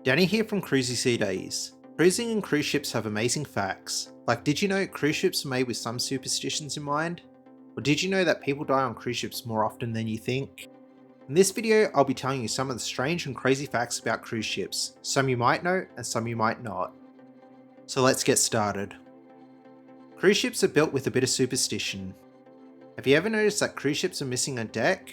Danny here from cruiseyseadays. Cruising and cruise ships have amazing facts. Like, did you know cruise ships are made with some superstitions in mind? Or did you know that people die on cruise ships more often than you think? In this video, I'll be telling you some of the strange and crazy facts about cruise ships. Some you might know and some you might not. So let's get started. Cruise ships are built with a bit of superstition. Have you ever noticed that cruise ships are missing a deck?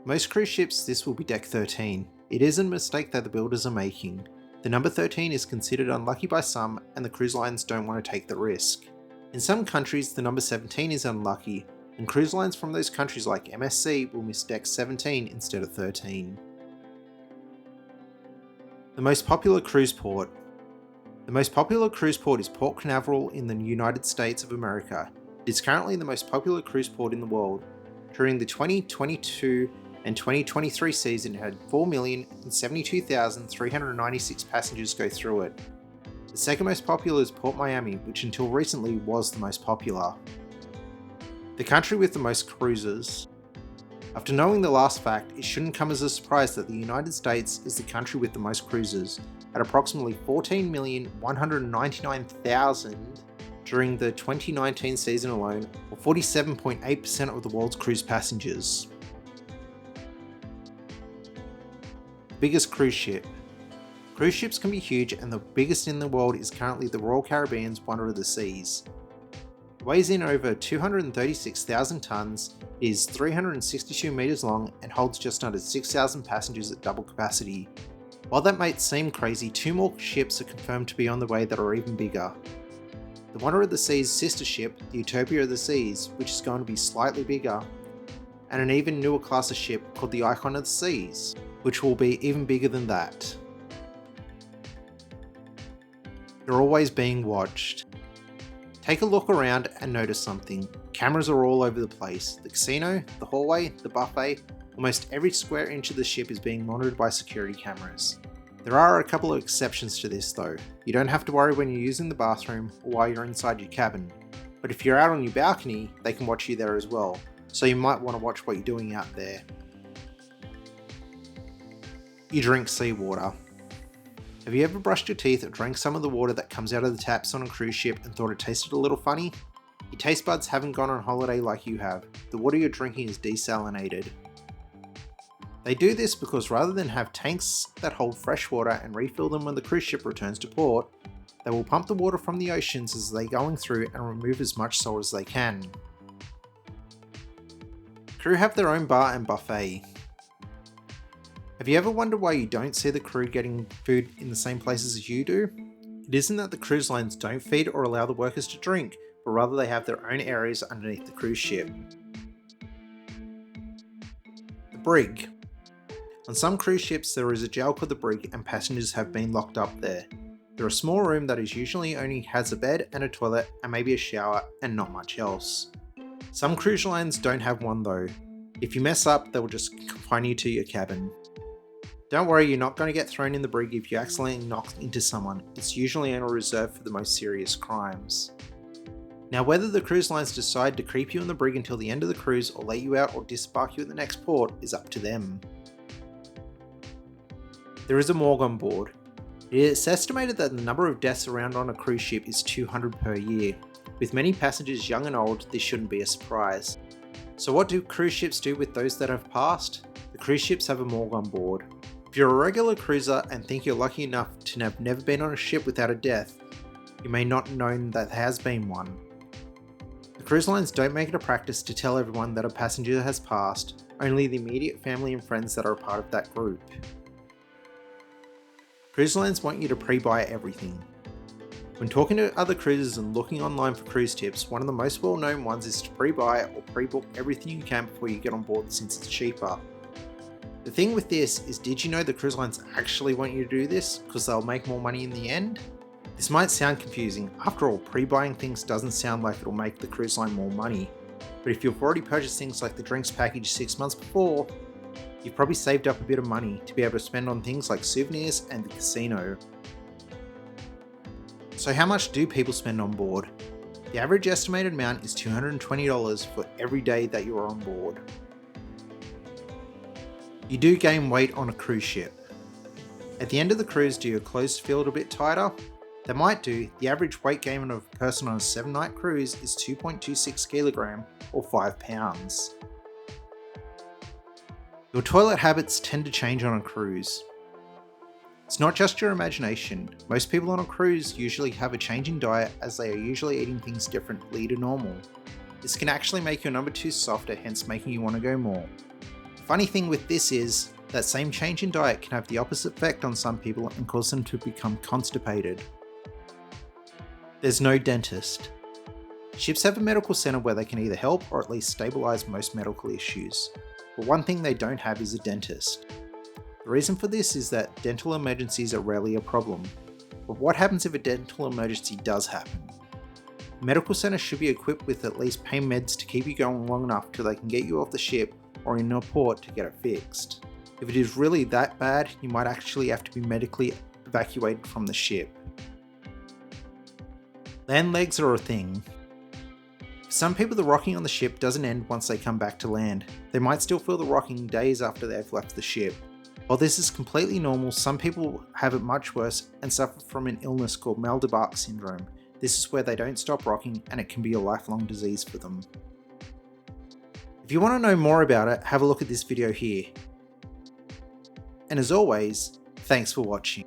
Most cruise ships, this will be deck 13. It is a mistake that the builders are making. The number 13 is considered unlucky by some, and the cruise lines don't want to take the risk. In some countries, the number 17 is unlucky, and cruise lines from those countries like MSC will miss deck 17 instead of 13. The most popular cruise port. The most popular cruise port is Port Canaveral in the United States of America. It is currently the most popular cruise port in the world. During the 2022 and 2023 season, it had 4,072,396 passengers go through it. The second most popular is Port Miami, which until recently was the most popular. The country with the most cruises. After knowing the last fact, it shouldn't come as a surprise that the United States is the country with the most cruises, at approximately 14,199,000 during the 2019 season alone, or 47.8% of the world's cruise passengers. Biggest cruise ship. Cruise ships can be huge, and the biggest in the world is currently the Royal Caribbean's Wonder of the Seas. It weighs in over 236,000 tonnes, is 362 metres long, and holds just under 6,000 passengers at double capacity. While that might seem crazy, 2 more ships are confirmed to be on the way that are even bigger. The Wonder of the Seas' sister ship, the Utopia of the Seas, which is going to be slightly bigger, and an even newer class of ship called the Icon of the Seas, which will be even bigger than that. You're always being watched. Take a look around and notice something. Cameras are all over the place. The casino, the hallway, the buffet, almost every square inch of the ship is being monitored by security cameras. There are a couple of exceptions to this though. You don't have to worry when you're using the bathroom or while you're inside your cabin. But if you're out on your balcony, they can watch you there as well. So you might want to watch what you're doing out there. You drink seawater. Have you ever brushed your teeth or drank some of the water that comes out of the taps on a cruise ship and thought it tasted a little funny? Your taste buds haven't gone on holiday like you have. The water you're drinking is desalinated. They do this because rather than have tanks that hold fresh water and refill them when the cruise ship returns to port, they will pump the water from the oceans as they're going through and remove as much salt as they can. Crew have their own bar and buffet. Have you ever wondered why you don't see the crew getting food in the same places as you do? It isn't that the cruise lines don't feed or allow the workers to drink, but rather they have their own areas underneath the cruise ship. The brig. On some cruise ships there is a jail called the brig, and passengers have been locked up there. They're a small room that is usually only has a bed and a toilet and maybe a shower and not much else. Some cruise lines don't have one though. If you mess up, they will just confine you to your cabin. Don't worry, you're not going to get thrown in the brig if you accidentally knock into someone. It's usually only reserved for the most serious crimes. Now, whether the cruise lines decide to keep you in the brig until the end of the cruise or let you out or disembark you at the next port is up to them. There is a morgue on board. It is estimated that the number of deaths around on a cruise ship is 200 per year. With many passengers young and old, this shouldn't be a surprise. So what do cruise ships do with those that have passed? The cruise ships have a morgue on board. If you're a regular cruiser and think you're lucky enough to have never been on a ship without a death, you may not know that there has been one. The cruise lines don't make it a practice to tell everyone that a passenger has passed, only the immediate family and friends that are a part of that group. Cruise lines want you to pre-buy everything. When talking to other cruisers and looking online for cruise tips, one of the most well-known ones is to pre-buy or pre-book everything you can before you get on board since it's cheaper. The thing with this is, did you know the cruise lines actually want you to do this because they'll make more money in the end? This might sound confusing. After all, pre-buying things doesn't sound like it'll make the cruise line more money. But if you've already purchased things like the drinks package 6 months before, you've probably saved up a bit of money to be able to spend on things like souvenirs and the casino. So how much do people spend on board? The average estimated amount is $220 for every day that you are on board. You do gain weight on a cruise ship. At the end of the cruise, do your clothes feel a little bit tighter? They might do. The average weight gain of a person on a 7-night cruise is 2.26 kg or 5 pounds. Your toilet habits tend to change on a cruise. It's not just your imagination. Most people on a cruise usually have a change in diet as they are usually eating things differently to normal. This can actually make your number 2 softer, hence making you want to go more. The funny thing with this is that same change in diet can have the opposite effect on some people and cause them to become constipated. There's no dentist. Ships have a medical centre where they can either help or at least stabilise most medical issues. But one thing they don't have is a dentist. The reason for this is that dental emergencies are rarely a problem. But what happens if a dental emergency does happen? A medical centre should be equipped with at least pain meds to keep you going long enough till they can get you off the ship or in a port to get it fixed. If it is really that bad, you might actually have to be medically evacuated from the ship. Land legs are a thing. For some people, the rocking on the ship doesn't end once they come back to land. They might still feel the rocking days after they've left the ship. While this is completely normal, some people have it much worse and suffer from an illness called Maldebark syndrome. This is where they don't stop rocking and it can be a lifelong disease for them. If you want to know more about it, have a look at this video here. And as always, thanks for watching.